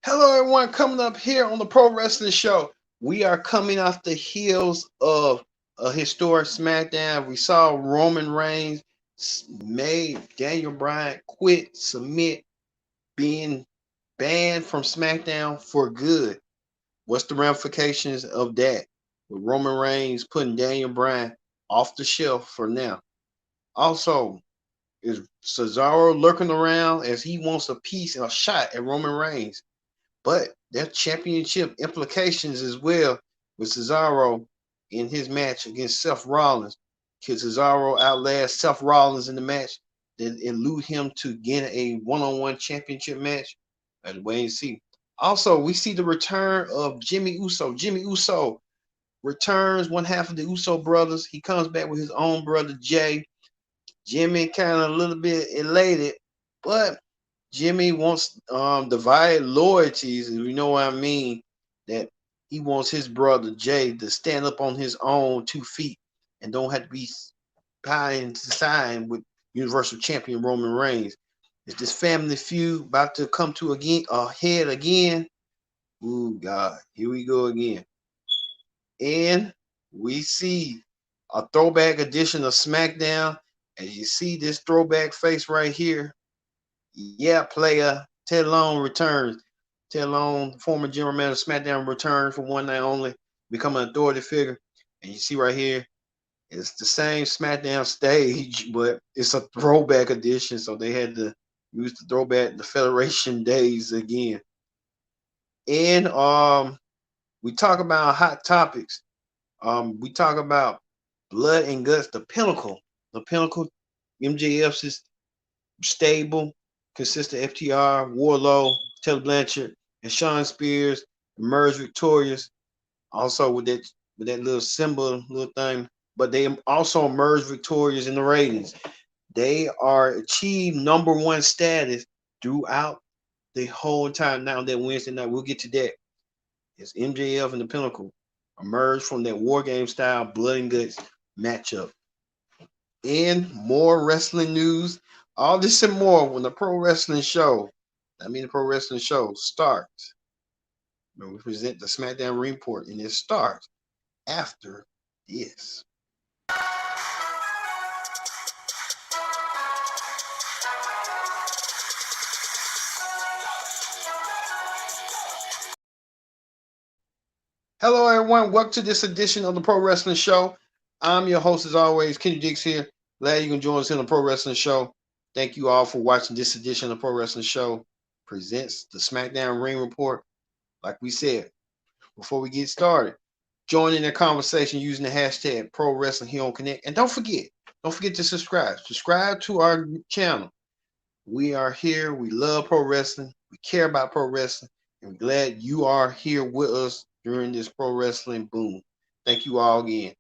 Hello, everyone. Coming up here on the Pro Wrestling Show, we are coming off the heels of a historic SmackDown. We saw Roman Reigns made Daniel Bryan quit, submit, being banned from SmackDown for good. What's the ramifications of that? With Roman Reigns putting Daniel Bryan off the shelf for now. Also, is Cesaro lurking around as he wants a piece and a shot at Roman Reigns? But their championship implications as well with Cesaro in his match against Seth Rollins. Can Cesaro outlast Seth Rollins in the match that elude him to get a one-on-one championship match? Let's wait and see. Also, we see the return of Jimmy Uso. Jimmy Uso returns, one half of the Uso brothers. He comes back with his own brother Jay. Jimmy kind of a little bit elated, but Jimmy wants divided loyalties, and you know what I mean. That he wants his brother Jay to stand up on his own 2 feet and don't have to be tied to sign with Universal Champion Roman Reigns. Is this family feud about to come to again a head again? Ooh, God, here we go again. And we see a throwback edition of SmackDown. As you see this throwback face right here, yeah, player. Ted Long returns. Ted Long, former general manager of SmackDown, returns for one night only, become an authority figure. And you see right here, it's the same SmackDown stage, but it's a throwback edition. So they had to use the throwback, the Federation days again. And we talk about hot topics. We talk about blood and guts, the Pinnacle. The Pinnacle, MJF's stable, consists of FTR, Warlow, Ted Blanchard, and Sean Spears emerged victorious. Also with that little symbol, little thing, but they also emerged victorious in the ratings. They are achieved number one status throughout the whole time. Now that Wednesday night, we'll get to that. It's MJF and the Pinnacle emerged from that war game style blood and guts matchup. And more wrestling news. All this and more when the Pro Wrestling Show, the Pro Wrestling Show starts. When we present the SmackDown report, and it starts after this. Hello, everyone. Welcome to this edition of the Pro Wrestling Show. I'm your host, as always, Kenny Dix here. Glad you can join us in the Pro Wrestling Show. Thank you all for watching this edition of the Pro Wrestling Show. Presents the SmackDown Ring Report. Like we said, before we get started, join in the conversation using the hashtag Pro Wrestling Here on Connect. And don't forget to subscribe. Subscribe to our channel. We are here. We love pro wrestling. We care about pro wrestling. And we're glad you are here with us during this pro wrestling boom. Thank you all again.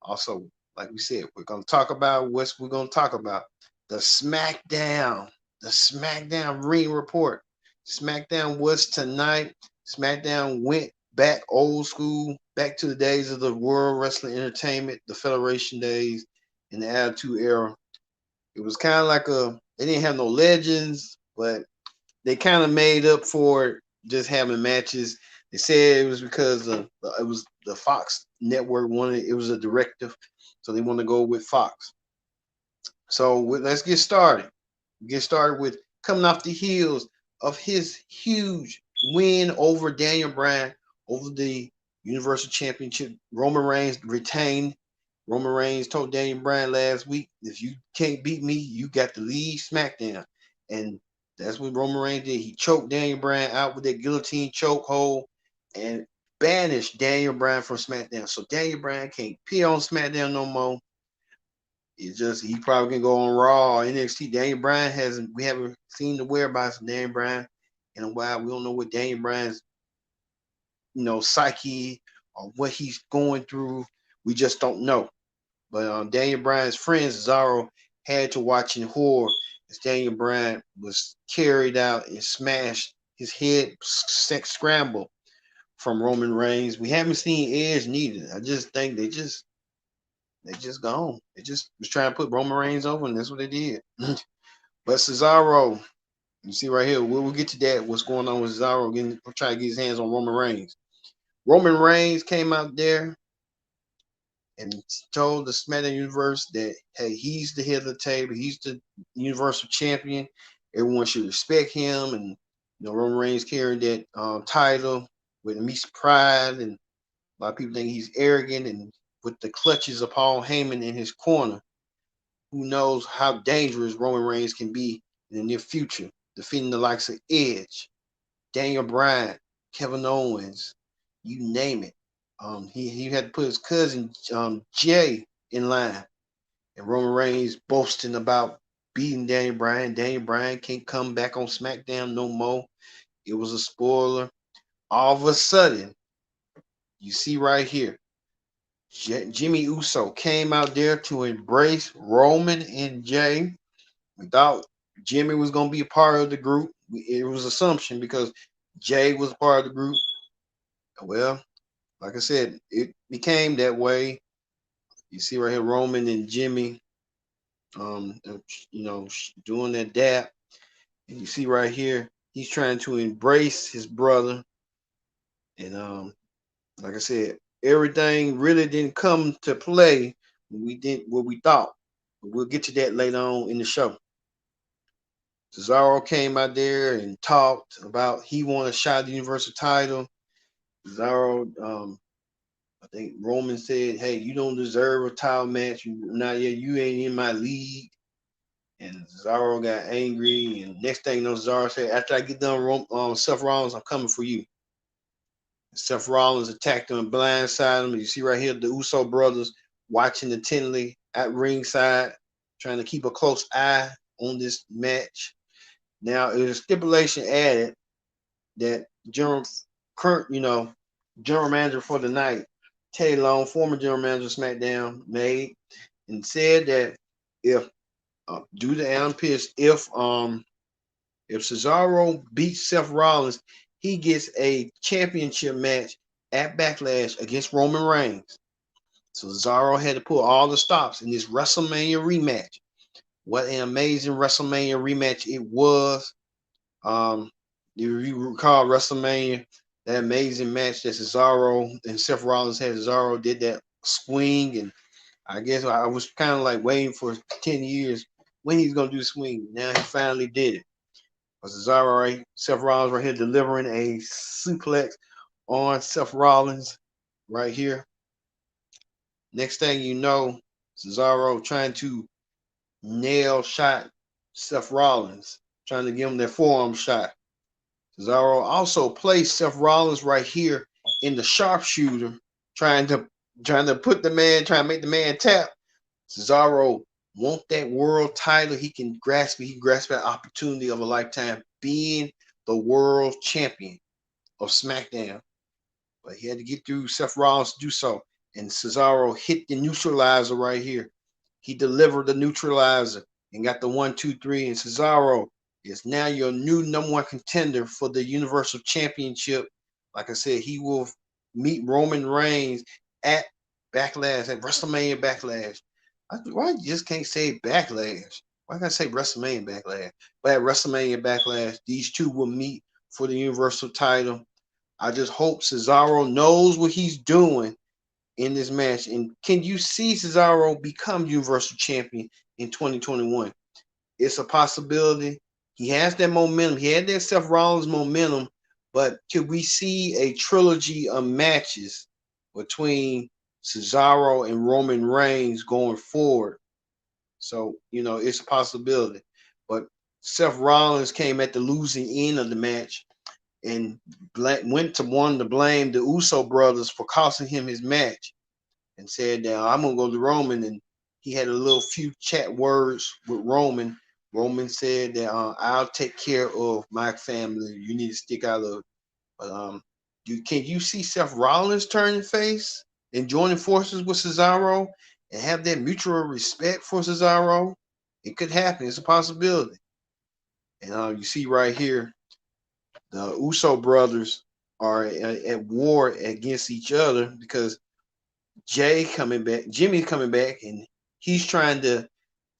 Also, like we said, we're going to talk about what we're going to talk about. The SmackDown. The SmackDown Ring Report. SmackDown was tonight. SmackDown went back old school, back to the days of the World Wrestling Entertainment, the Federation days, and the Attitude Era. It was kind of like they didn't have no legends, but they kind of made up for it just having matches. They said it was because it was the Fox network wanted it was a directive, so they want to go with Fox. So let's get started. Get started with coming off the heels of his huge win over Daniel Bryan over the Universal Championship. Roman Reigns retained. Roman Reigns told Daniel Bryan last week, if you can't beat me, you got to leave SmackDown. And that's what Roman Reigns did. He choked Daniel Bryan out with that guillotine chokehold and banished Daniel Bryan from SmackDown. So Daniel Bryan can't appear on SmackDown no more. It's just he probably can go on Raw or NXT. Daniel Bryan hasn't. We haven't seen the whereabouts of Daniel Bryan in a while. We don't know what Daniel Bryan's psyche or what he's going through. We just don't know. But Daniel Bryan's friend Cesaro had to watch in horror as Daniel Bryan was carried out and smashed, his head scrambled from Roman Reigns. We haven't seen Edge neither. I just think they just gone. They just was trying to put Roman Reigns over, and that's what they did. But Cesaro You see right here, we'll get to that. What's going on with Cesaro trying to get his hands on Roman Reigns. Roman Reigns came out there and told the Smackdown universe that, hey, he's the head of the table. He's the Universal Champion. Everyone should respect him. And Roman Reigns carrying that title with immense pride, and a lot of people think he's arrogant. And with the clutches of Paul Heyman in his corner, who knows how dangerous Roman Reigns can be in the near future, defeating the likes of Edge, Daniel Bryan, Kevin Owens, you name it. He had to put his cousin Jay in line, and Roman Reigns boasting about beating Daniel Bryan. Daniel Bryan can't come back on SmackDown no more. It was a spoiler. All of a sudden, you see right here, Jimmy Uso came out there to embrace Roman and Jay. We thought Jimmy was going to be a part of the group. It was assumption because Jay was part of the group. Well, like I said, it became that way. You see right here, Roman and Jimmy, doing that dap. And you see right here, he's trying to embrace his brother. And like I said, everything really didn't come to play. We did what we thought. But we'll get to that later on in the show. Cesaro came out there and talked about he won a shot at the Universal title. Cesaro, I think Roman said, "Hey, you don't deserve a title match. You ain't in my league." And Cesaro got angry. And next thing you know, Cesaro said, "After I get done, Seth Rollins, I'm coming for you." And Seth Rollins attacked him and blindsided him. You see right here, the Uso brothers watching attentively at ringside, trying to keep a close eye on this match. Now, there's a stipulation added that general manager for the night, Teddy Long, former general manager of SmackDown, made and said that if due to Adam Pearce, if Cesaro beats Seth Rollins, he gets a championship match at Backlash against Roman Reigns. So Cesaro had to put all the stops in this WrestleMania rematch. What an amazing WrestleMania rematch it was. You recall WrestleMania, that amazing match that Cesaro and Seth Rollins had. Cesaro did that swing, and I guess I was kind of like waiting for 10 years when he's going to do the swing. Now he finally did it. Cesaro, Seth Rollins right here delivering a suplex on Seth Rollins right here. Next thing you know, Cesaro trying to nail shot Seth Rollins, trying to give him that forearm shot. Cesaro also placed Seth Rollins right here in the sharpshooter, trying to make the man tap. Cesaro want that world title. He can grasp it. He grasped that opportunity of a lifetime, being the world champion of SmackDown. But he had to get through Seth Rollins to do so. And Cesaro hit the neutralizer right here. He delivered the neutralizer and got the 1, 2, 3. And Cesaro is now your new #1 contender for the Universal Championship. Like I said, he will meet Roman Reigns at Backlash, at WrestleMania Backlash. Why you just can't say Backlash? Why can't I say WrestleMania Backlash? But at WrestleMania Backlash, these two will meet for the Universal title. I just hope Cesaro knows what he's doing in this match. And can you see Cesaro become Universal Champion in 2021? It's a possibility. He has that momentum. He had that Seth Rollins momentum. But could we see a trilogy of matches between Cesaro and Roman Reigns going forward? So, it's a possibility. But Seth Rollins came at the losing end of the match and wanted to blame the Uso brothers for costing him his match, and said that I'm gonna go to Roman, and he had a few chat words with Roman. Roman said that I'll take care of my family. You need to stick out of it. But can you see Seth Rollins turning face and joining forces with Cesaro and have that mutual respect for Cesaro? It could happen. It's a possibility. And you see right here, the Uso brothers are at war against each other because Jimmy's coming back, and he's trying to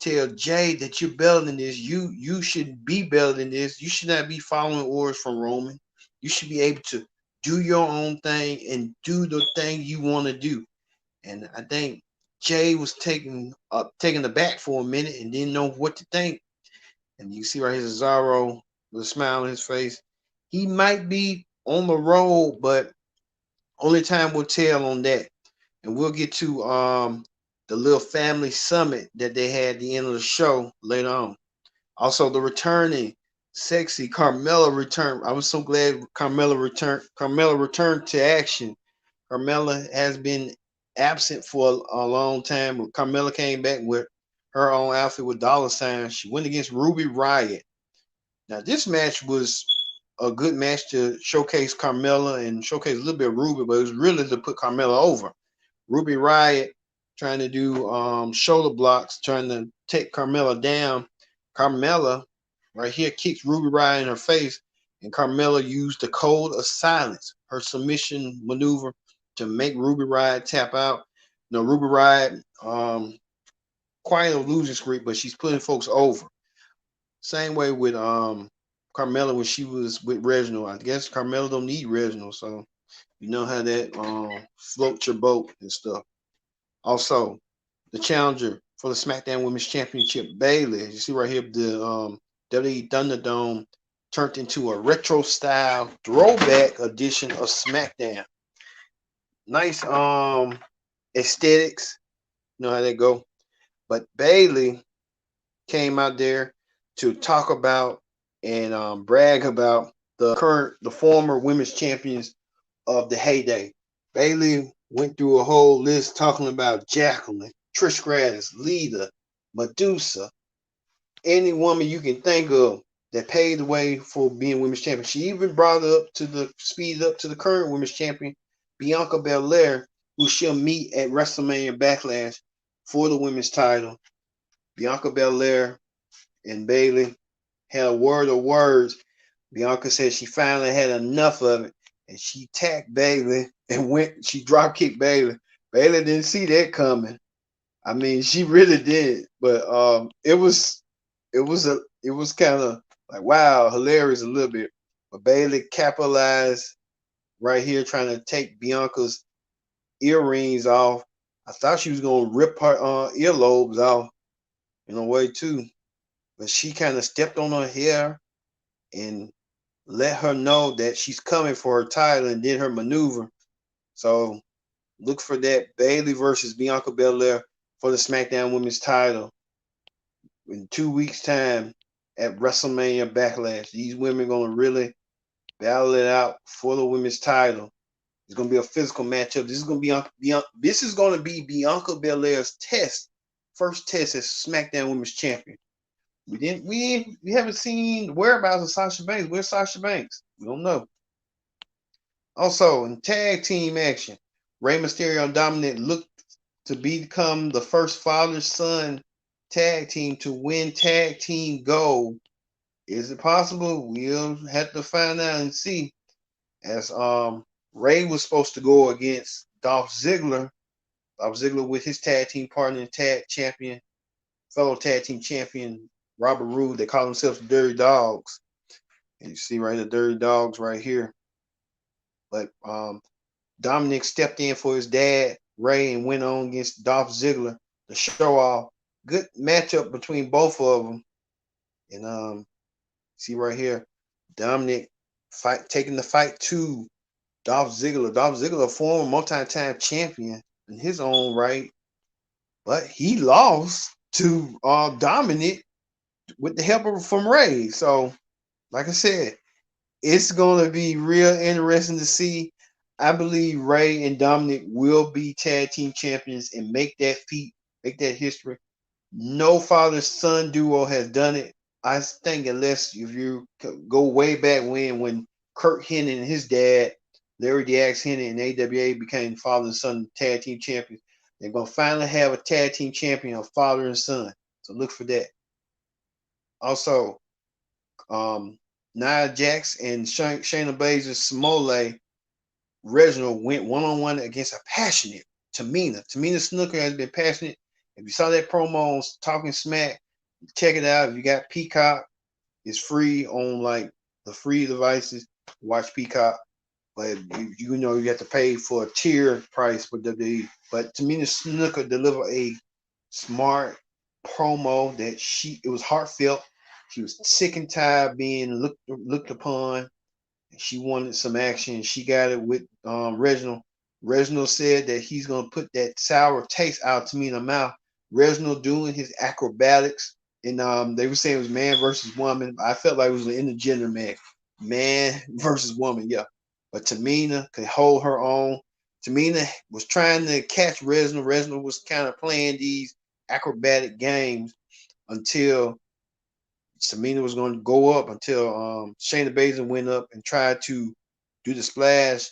tell Jay that you're better than this. You should be better than this. You should not be following orders from Roman. You should be able to do your own thing and do the thing you want to do. And I think Jay was taken aback for a minute and didn't know what to think. And you see right here Cesaro with a smile on his face. He might be on the road, but only time will tell on that. And we'll get to the little family summit that they had at the end of the show later on. Also, the returning sexy Carmella return. I was so glad Carmella returned. Carmella returned to action. Carmella has been absent for a long time. Carmella came back with her own outfit with dollar signs. She went against Ruby Riott. Now, this match was a good match to showcase Carmella and showcase a little bit of Ruby, but it was really to put Carmella over. Ruby Riott trying to do shoulder blocks, trying to take Carmella down. Carmella right here kicks Ruby Riott in her face, and Carmella used the code of silence, her submission maneuver, to make Ruby Riott tap out. No, Ruby Riott quite a losing streak, but she's putting folks over. Same way with Carmella when she was with Reginald. I guess Carmella don't need Reginald, so you know how that floats your boat and stuff. Also, the challenger for the SmackDown Women's Championship, Bayley. You see right here, the WWE Thunderdome turned into a retro style throwback edition of SmackDown. Nice aesthetics. You know how they go. But Bayley came out there to talk about and brag about the former women's champions of the heyday. Bayley went through a whole list talking about Jacqueline, Trish Stratus, Lita, Medusa, any woman you can think of that paved the way for being women's champion. She even brought up to the speed up to the current women's champion, Bianca Belair, who she'll meet at WrestleMania Backlash for the women's title. Bianca Belair and Bayley had a word of words. Bianca said she finally had enough of it, and she tagged Bayley and she drop kicked Bayley. Bayley didn't see that coming. I mean, she really did, but it was kind of like, wow, hilarious a little bit. But Bayley capitalized right here, trying to take Bianca's earrings off. I thought she was gonna rip her earlobes off in a way too, but she kind of stepped on her hair and let her know that she's coming for her title and did her maneuver. So look for that, Bayley versus Bianca Belair for the SmackDown Women's title in 2 weeks' time at WrestleMania Backlash. These women are going to really battle it out for the women's title. It's going to be a physical matchup. This is going to be Bianca Belair's first test as SmackDown Women's Champion. We haven't seen the whereabouts of Sasha Banks. Where's Sasha Banks? We don't know. Also, in tag team action, Rey Mysterio and Dominik look to become the first father-son tag team to win tag team gold. Is it possible? We'll have to find out and see. As Rey was supposed to go against Dolph Ziggler. Dolph Ziggler with his tag team partner and fellow tag team champion Robert Roode. They call themselves the Dirty Dogs. And you see right the Dirty Dogs right here. But Dominik stepped in for his dad, Rey, and went on against Dolph Ziggler to show off. Good matchup between both of them. And see right here, Dominik taking the fight to Dolph Ziggler. Dolph Ziggler, a former multi-time champion in his own right, but he lost to Dominik with the help from Rey. So, like I said, it's going to be real interesting to see. I believe Rey and Dominik will be tag team champions and make that feat, make that history. No father-son duo has done it. I think unless if you go way back when Kurt Hennig and his dad, Larry DX Hennig and AWA became father and son tag team champions, they're going to finally have a tag team champion of father and son. So look for that. Also, Nia Jax and Shayna Baszler Smollett Reginald went one-on-one against a passionate Tamina. Tamina Snuka has been passionate If you saw that promo on Talking Smack, check it out. If you got Peacock, it's free on like the free devices. Watch Peacock, but you know you have to pay for a tier price for WWE. But Tamina Snuka delivered a smart promo that it was heartfelt. She was sick and tired being looked upon. She wanted some action. She got it with Reginald. Reginald said that he's gonna put that sour taste out to me in the mouth. Reginald doing his acrobatics, and they were saying it was man versus woman. I felt like it was an intergender match, man versus woman, yeah. But Tamina could hold her own. Tamina was trying to catch Reginald. Reginald was kind of playing these acrobatic games until Tamina was going to go up until Shayna Baszler went up and tried to do the splash,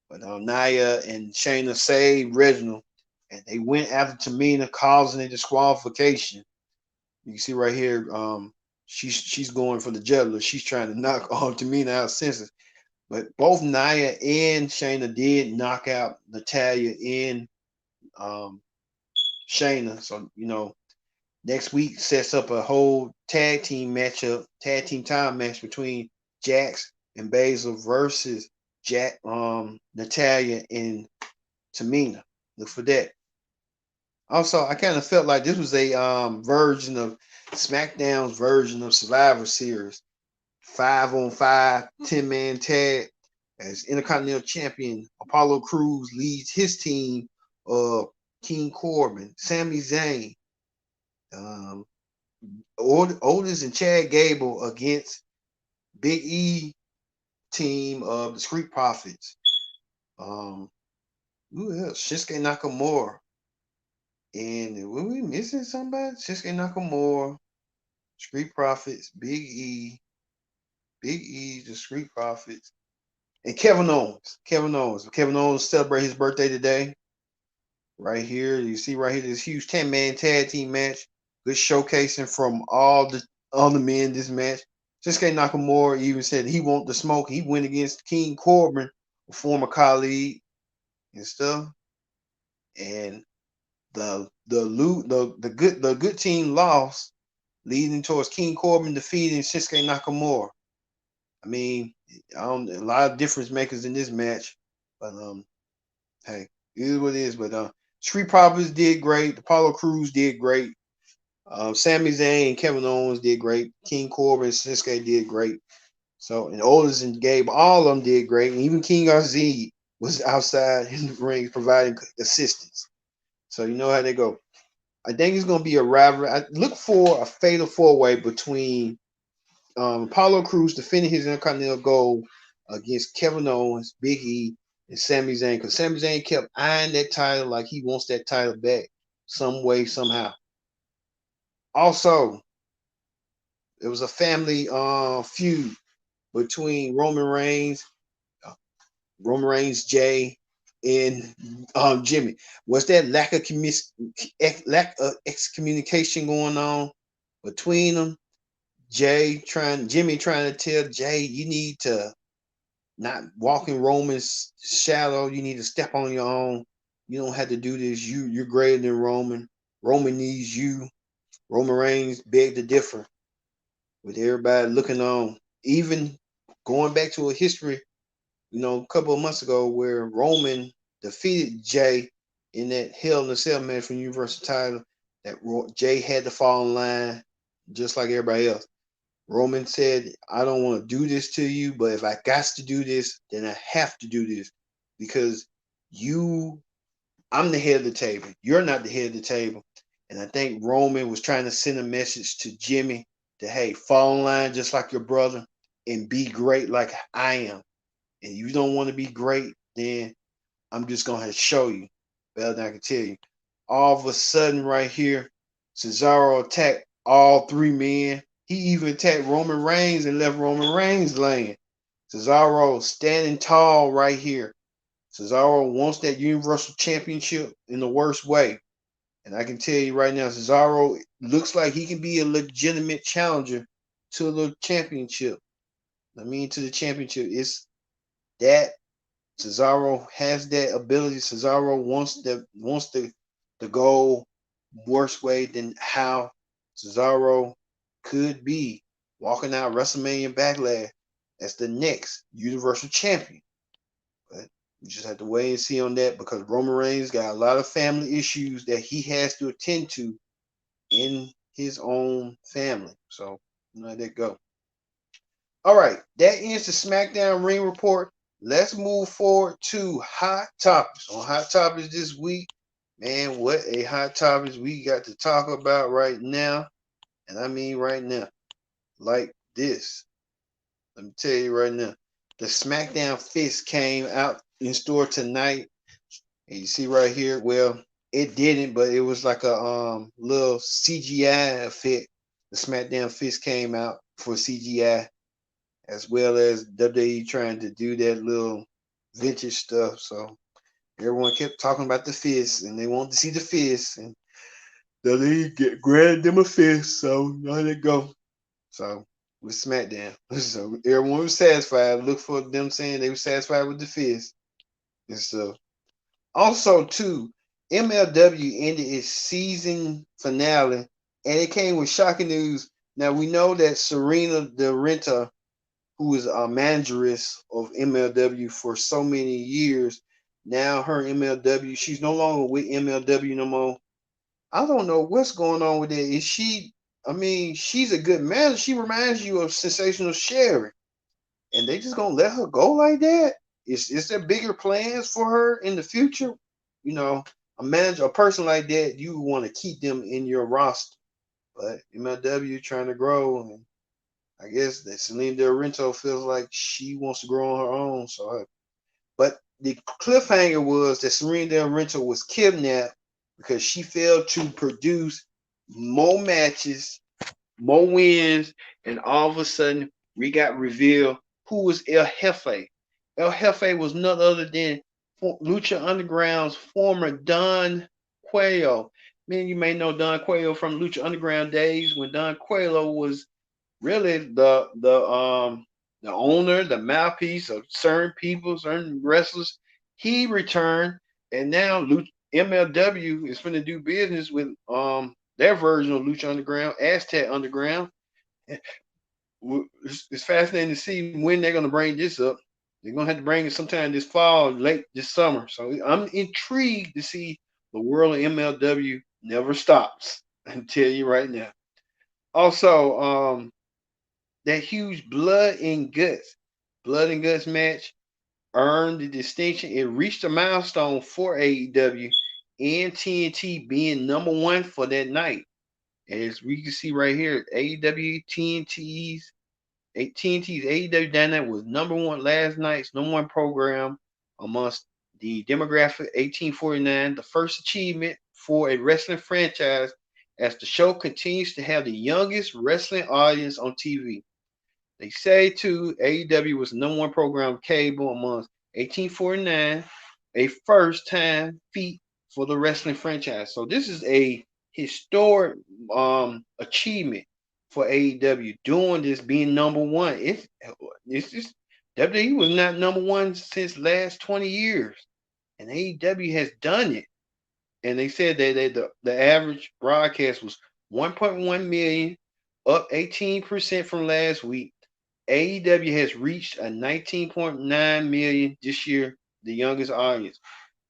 but Nia and Shayna saved Reginald, and they went after Tamina, causing a disqualification. You can see right here, she's going for the jugular. She's trying to knock Tamina out senseless. But both Nia and Shayna did knock out Natalya and Shayna. So next week sets up a whole tag team time match between Jax and Baszler versus Natalya and Tamina. Look for that. Also, I kind of felt like this was a version of SmackDown's version of Survivor Series. 5-on-5, 10-man tag. As Intercontinental Champion, Apollo Crews leads his team of King Corbin, Sami Zayn, Otis and Chad Gable against Big E team of the Street Profits. Who else? Shinsuke Nakamura. And were we missing somebody? Shinsuke Nakamura, Street Profits, Big E, the Street Profits, and Kevin Owens. Kevin Owens celebrate his birthday today. Right here, you see right here this huge 10-man tag team match. Good showcasing from all the men in this match. Shinsuke Nakamura even said he want the smoke. He went against King Corbin, a former colleague and stuff. And the good team lost, leading towards King Corbin defeating Shinsuke Nakamura. I mean, a lot of difference makers in this match, but hey, it is what it is. But Street Profits did great. Apollo Crews did great. Sami Zayn and Kevin Owens did great. King Corbin and Shinsuke did great. So, and Otis and Gabe, all of them did great. And even King RZ was outside in the ring providing assistance. So you know how they go. I think it's going to be a rivalry. I look for a fatal four-way between Apollo Crews defending his Intercontinental gold against Kevin Owens, Big E, and Sami Zayn. Because Sami Zayn kept eyeing that title like he wants that title back some way, somehow. Also, it was a family feud between Roman Reigns, Jay, and Jimmy. Was that lack of excommunication going on between them? Jimmy trying to tell Jay, you need to not walk in Roman's shadow. You need to step on your own. You don't have to do this. You're greater than Roman. Roman needs you. Roman Reigns begged to differ, with everybody looking on. Even going back to a history, a couple of months ago where Roman defeated Jay in that Hell in a Cell match for the Universal title, that Jay had to fall in line just like everybody else. Roman said, I don't want to do this to you, but if I got to do this, then I have to do this because I'm the head of the table. You're not the head of the table. And I think Roman was trying to send a message to Jimmy that, hey, fall in line just like your brother and be great like I am. And you don't want to be great, then I'm just going to show you better than I can tell you. All of a sudden right here, Cesaro attacked all three men. He even attacked Roman Reigns and left Roman Reigns laying. Cesaro standing tall right here. Cesaro wants that Universal Championship in the worst way. And I can tell you right now, Cesaro looks like he can be a legitimate challenger to the championship. To the championship. It's that Cesaro has that ability. Cesaro wants the goal worse way than how Cesaro could be walking out WrestleMania Backlash as the next Universal Champion. But we just have to wait and see on that because Roman Reigns got a lot of family issues that he has to attend to in his own family. So let that go. All right, that ends the SmackDown Ring Report. Let's move forward to Hot Topics. On Hot Topics this week, man, what a hot topics we got to talk about right now. And I mean right now, like this. Let me tell you right now. The SmackDown Fist came out in store tonight. And you see right here, well, it didn't, but it was like a little CGI effect. The SmackDown Fist came out for CGI, as well as WWE trying to do that little vintage stuff. So everyone kept talking about the fist, and they wanted to see the fist, and WWE granted them a fist. So there they go. So with SmackDown, so everyone was satisfied. Look for them saying they were satisfied with the fist and stuff. Also, too, MLW ended its season finale, and it came with shocking news. Now we know that Serena Del Renta, who is a manageress of MLW for so many years, now her MLW, she's no longer with MLW no more. I don't know what's going on with that. Is she? I mean, she's a good manager. She reminds you of Sensational Sherry, and they just gonna let her go like that? Is there bigger plans for her in the future? You know, a manager, a person like that, you want to keep them in your roster. But MLW trying to grow, and I guess that Selena Del Rento feels like she wants to grow on her own. But the cliffhanger was that Serena Del Rento was kidnapped because she failed to produce more matches, more wins, and all of a sudden we got revealed who was El Jefe. El Jefe was none other than Lucha Underground's former Don Coelho. Man, you may know Don Coelho from Lucha Underground days when Don Coelho was really the owner, the mouthpiece of certain people, certain wrestlers. He returned, and now MLW is going to do business with their version of Lucha Underground, Aztec Underground. It's fascinating to see when they're going to bring this up. They're going to have to bring it sometime this fall, late this summer. So I'm intrigued to see the world of MLW never stops. I can tell you right now. Also, that huge blood and guts match earned the distinction. It reached a milestone for AEW and TNT being number one for that night. As we can see right here, TNT's AEW Dynamite was number one last night's number one program amongst the demographic 1849, the first achievement for a wrestling franchise as the show continues to have the youngest wrestling audience on TV. They say too, AEW was the number one program cable amongst 1849, a first time feat for the wrestling franchise. So this is a historic achievement for AEW doing this, being number one. It's just WWE was not number one since last 20 years, and AEW has done it. And they said that the average broadcast was 1.1 million, up 18% from last week. AEW has reached a 19.9 million this year, the youngest audience.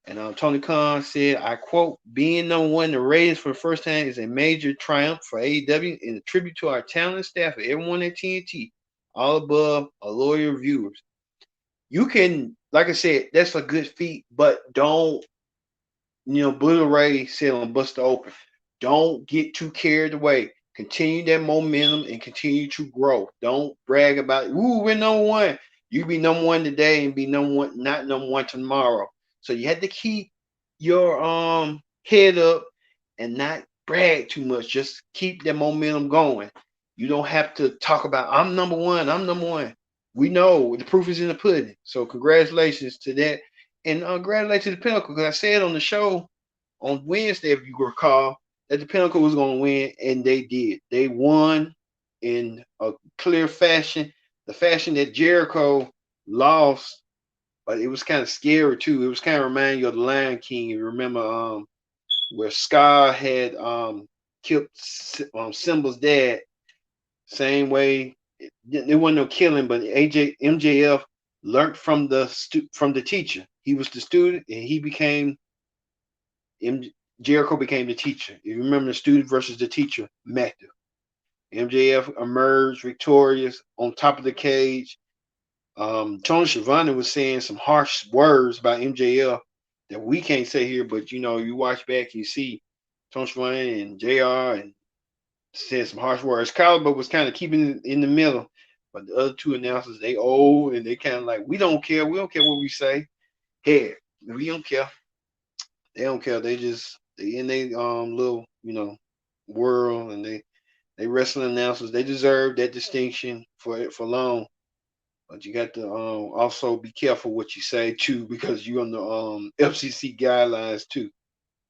And Tony Khan said, I quote, being number one in the ratings for the first time is a major triumph for AEW and a tribute to our talented staff and everyone at TNT, all above our loyal viewers. You can, like I said, that's a good feat, but don't, Bully Ray said on Buster Open, don't get too carried away. Continue that momentum and continue to grow. Don't brag about, ooh, we're number one. You be number one today and be number one, not number one tomorrow. So you have to keep your head up and not brag too much. Just keep that momentum going. You don't have to talk about I'm number one. I'm number one. We know the proof is in the pudding. So congratulations to that. And congratulations to the Pinnacle, because I said on the show on Wednesday, if you recall, that the Pinnacle was going to win, and they did. They won in a clear fashion, the fashion that Jericho lost, but it was kind of scary too. It was kind of reminding you of the Lion King. If you remember where Scar had killed Simba's dad. Same way, there wasn't no killing, but MJF learned from the teacher. He was the student, and he became Jericho became the teacher. If you remember the student versus the teacher, Matthew. MJF emerged victorious on top of the cage. Tony Schiavone was saying some harsh words about MJF that we can't say here, but you watch back, you see Tony Schiavone and JR and said some harsh words. Caliber was kind of keeping it in the middle, but the other two announcers, they old and they kind of like, we don't care. We don't care what we say. Hey, we don't care. They don't care. They in their little world, and they wrestling announcers. They deserve that distinction for long. But you got to also be careful what you say too, because you're on the FCC guidelines too.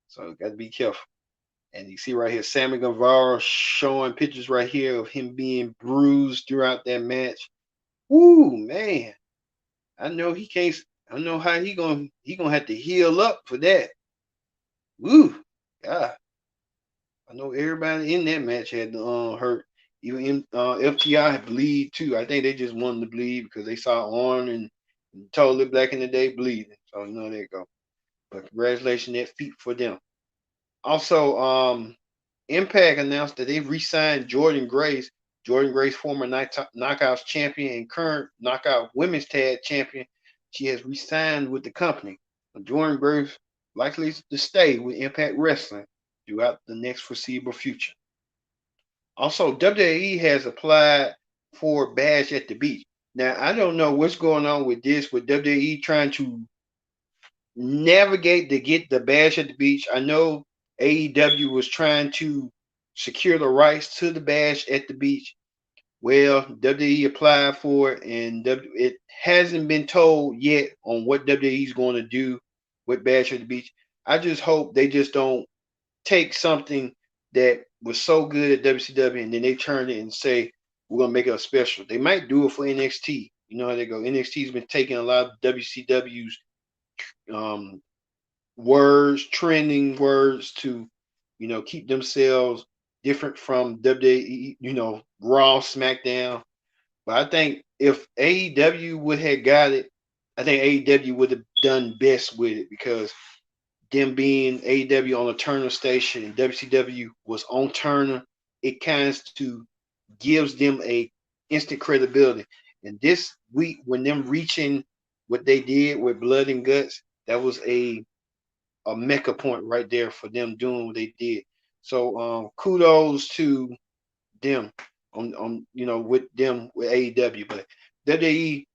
So got to be careful. And you see right here, Sammy Guevara showing pictures right here of him being bruised throughout that match. Woo, man! I know he can't. I know how he gonna have to heal up for that. Woo, God! I know everybody in that match had to hurt. Even FTI had bleed too. I think they just wanted to bleed because they saw Arn and Totally Black in the Day bleeding. So there you go. But congratulations, that feat for them. Also, Impact announced that they've re-signed Jordan Grace. Jordan Grace, former Knockouts champion and current Knockout Women's Tag champion. She has re-signed with the company. Jordan Grace likely to stay with Impact Wrestling throughout the next foreseeable future. Also, WWE has applied for Bash at the Beach. Now, I don't know what's going on with this, with WWE trying to navigate to get the Bash at the Beach. I know AEW was trying to secure the rights to the Bash at the Beach. Well, WWE applied for it, and it hasn't been told yet on what WWE is going to do with Bash at the Beach. I just hope they just don't take something that was so good at WCW and then they turn it and say, we're going to make it a special. They might do it for NXT. You know how they go. NXT's been taking a lot of WCW's words, trending words to, keep themselves different from WWE, Raw, SmackDown. But I think if AEW would have got it, I think AEW would have done best with it, because them being AEW on a Turner station and WCW was on Turner, it kind of gives them a instant credibility. And this week, when them reaching what they did with Blood and Guts, that was a mecca point right there for them doing what they did. So kudos to them on with them with AEW. But WWE,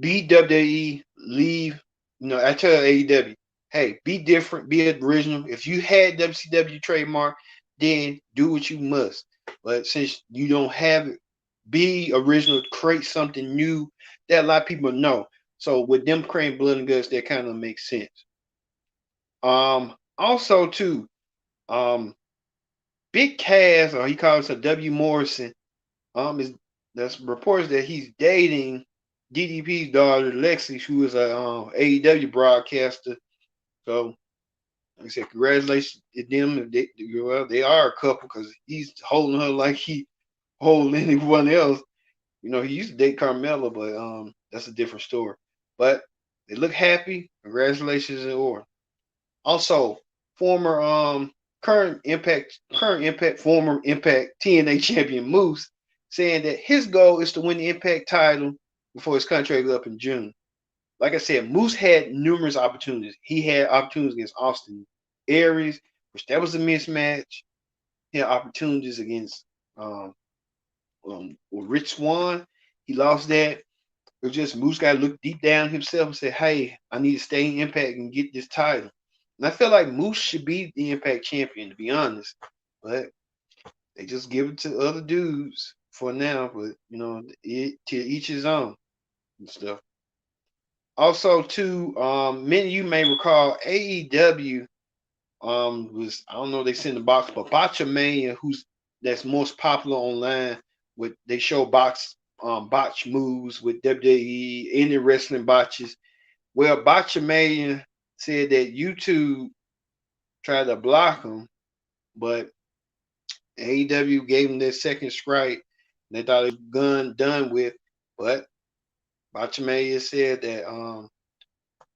be WWE, leave. I tell AEW, hey, be different, be original. If you had WCW trademark, then do what you must. But since you don't have it, be original, create something new that a lot of people know. So with them creating Blood and Guts, that kind of makes sense. Also too, Big Cass, or he calls her W Morrison, that's reports that he's dating DDP's daughter Lexi, who is a AEW broadcaster. So, like I said, congratulations to them. They are a couple, because he's holding her like he holding anyone else. He used to date Carmella, but that's a different story. But they look happy. Congratulations in order. Also, former current Impact, former Impact TNA champion Moose saying that his goal is to win the Impact title before his contract is up in June. Like I said, Moose had numerous opportunities. He had opportunities against Austin Aries, which that was a mismatch. He had opportunities against Rich Swann. He lost that. It was just Moose got to look deep down himself and say, hey, I need to stay in Impact and get this title. And I feel like Moose should be the Impact champion, to be honest. But they just give it to other dudes for now. But, to each his own and stuff. Also, too, many of you may recall AEW was, I don't know, they sent the box, but Botchamania, that's most popular online. They show botch moves with WWE, any wrestling botches. Well, Botchamania said that YouTube tried to block him, but AEW gave him their second strike. And they thought it was done with, but Botchamania said that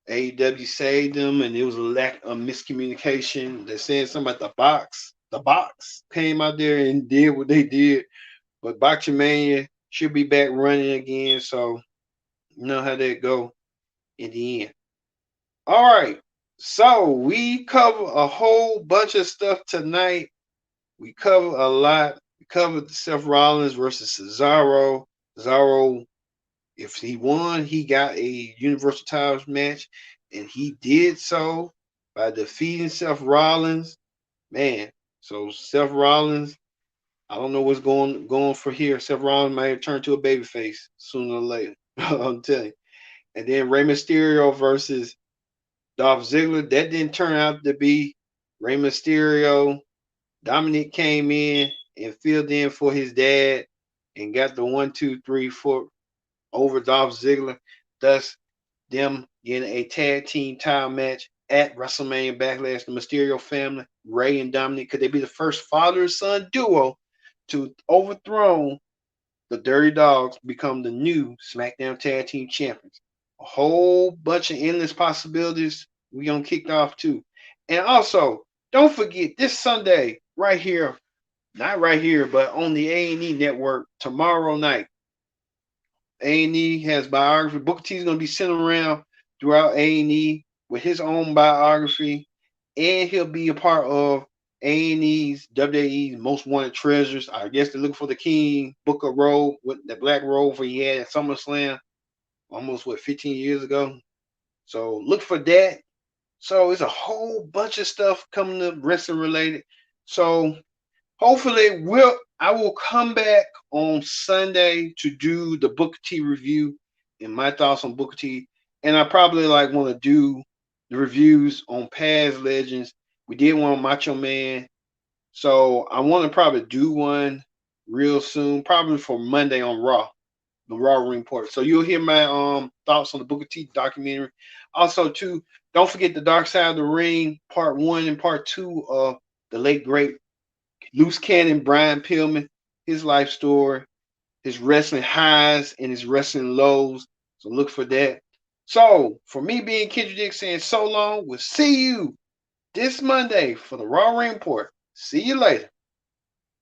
AEW saved them, and it was a lack of miscommunication. They said something about the box. The box came out there and did what they did, but Botchamania should be back running again. So you know how that go in the end. All right, so we cover a whole bunch of stuff tonight. We cover a lot. We covered Seth Rollins versus Cesaro. Cesaro, if he won, he got a Universal Titles match, and he did so by defeating Seth Rollins. Man, so Seth Rollins, I don't know what's going for here. Seth Rollins might turn to a babyface sooner or later. I'm telling you. And then Rey Mysterio versus Dolph Ziggler. That didn't turn out to be. Rey Mysterio, Dominik came in and filled in for his dad and got the 1, 2, 3, 4 over Dolph Ziggler, thus them getting a tag team title match at WrestleMania Backlash. The Mysterio family, Rey and Dominik, could they be the first father-son duo to overthrow the Dirty Dogs, become the new SmackDown Tag Team Champions? A whole bunch of endless possibilities. We gonna kick off too. And also, don't forget this Sunday, right here, not right here, but on the A&E network tomorrow night. A&E has biography. Booker T is going to be sitting around throughout A&E with his own biography, and he'll be a part of A&E's WWE's Most Wanted Treasures. I guess they're looking for the King Booker robe with the black robe he had at SummerSlam almost 15 years ago. So look for that. So it's a whole bunch of stuff coming up wrestling related. So hopefully I will come back on Sunday to do the Booker T review and my thoughts on Booker T. And I probably want to do the reviews on past legends. We did one on Macho Man. So I want to probably do one real soon, probably for Monday on Raw, the Raw Ring Report. So you'll hear my thoughts on the Booker T documentary. Also, too, don't forget the Dark Side of the Ring, part 1 and part 2 of the late great Loose Cannon Brian Pillman, his life story, his wrestling highs and his wrestling lows. So look for that. So for me being Kendrick Dick saying so long, we'll see you this Monday for the Raw Ring Report. See you later.